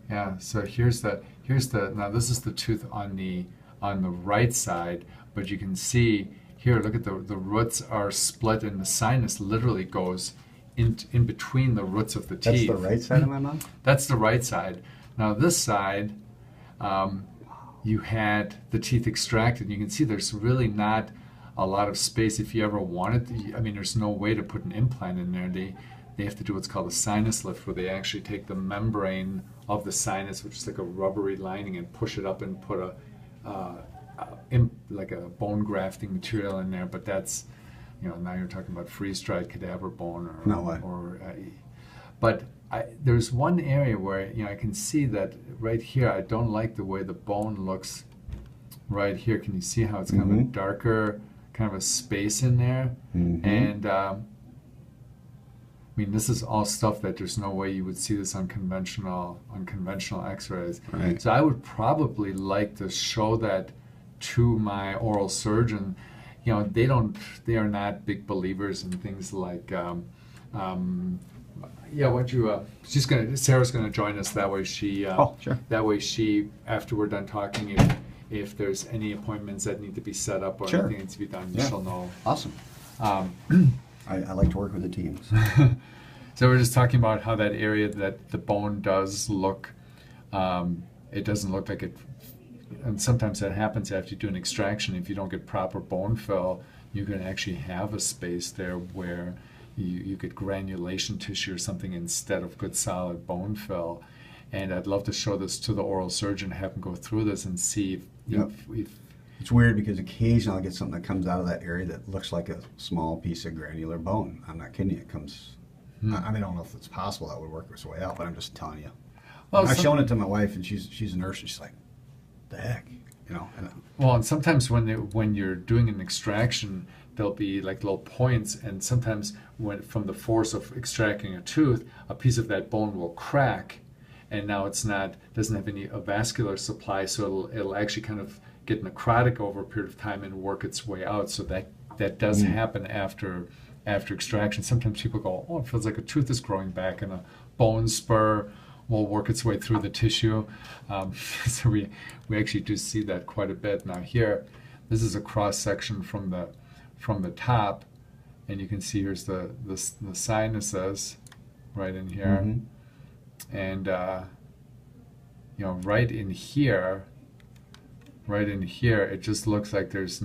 Yeah, so here's the now this is the tooth on the right side, but you can see here, look at the roots are split and the sinus literally goes in between the roots of the That's teeth. the right side of my mouth? That's the right side. Now this side, you had the teeth extracted. You can see there's really not a lot of space if you ever wanted to. I mean, there's no way to put an implant in there. They have to do what's called a sinus lift, where they actually take the membrane of the sinus, which is like a rubbery lining, and push it up and put like a bone grafting material in there. But that's, now you're talking about freeze-dried cadaver bone or No way. But there's one area where I can see that right here. I don't like the way the bone looks right here. Can you see how it's kind of a darker, kind of a space in there? And I mean, this is all stuff that there's no way you would see this on conventional X-rays. Right. So I would probably like to show that to my oral surgeon. They are not big believers in things like. Sarah's gonna join us. That way Sure. That way after we're done talking, if there's any appointments that need to be set up or Sure. anything needs to be done, Yeah. she'll know. Awesome. I like to work with the teams. So we're just talking about how that area that the bone does look, it doesn't look like it, and sometimes that happens after you do an extraction. If you don't get proper bone fill, you can actually have a space there where you get granulation tissue or something instead of good solid bone fill. And I'd love to show this to the oral surgeon, have him go through this and see if It's weird because occasionally I'll get something that comes out of that area that looks like a small piece of granular bone. I'm not kidding you. It comes. I mean, I don't know if it's possible that would work its way out, but I'm just telling you. Well, I've shown it to my wife, and she's a nurse, and she's like, "The heck," and sometimes when you're doing an extraction, there'll be like little points, and sometimes from the force of extracting a tooth, a piece of that bone will crack, and now doesn't have any vascular supply, so it'll actually kind of get necrotic over a period of time and work its way out. So that does happen after extraction. Sometimes people go, "Oh, it feels like a tooth is growing back," and a bone spur will work its way through the tissue. So we actually do see that quite a bit. Now here, this is a cross section from the top, and you can see here's the sinuses right in here, and right in here, it just looks like there's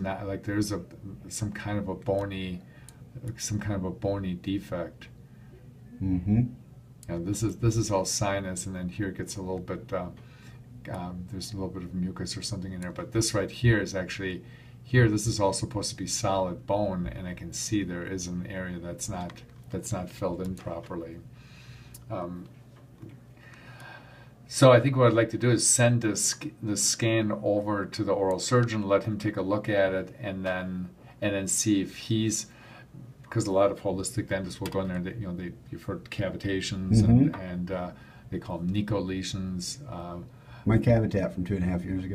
some kind of a bony defect. This is all sinus, and then here it gets a little bit. There's a little bit of mucus or something in there, but this right here is actually this is all supposed to be solid bone, and I can see there is an area that's not filled in properly. So I think what I'd like to do is send the scan over to the oral surgeon, let him take a look at it, and then see if because a lot of holistic dentists will go in there. You've heard cavitations and they call them Nico lesions. my cavitat from 2.5 years ago.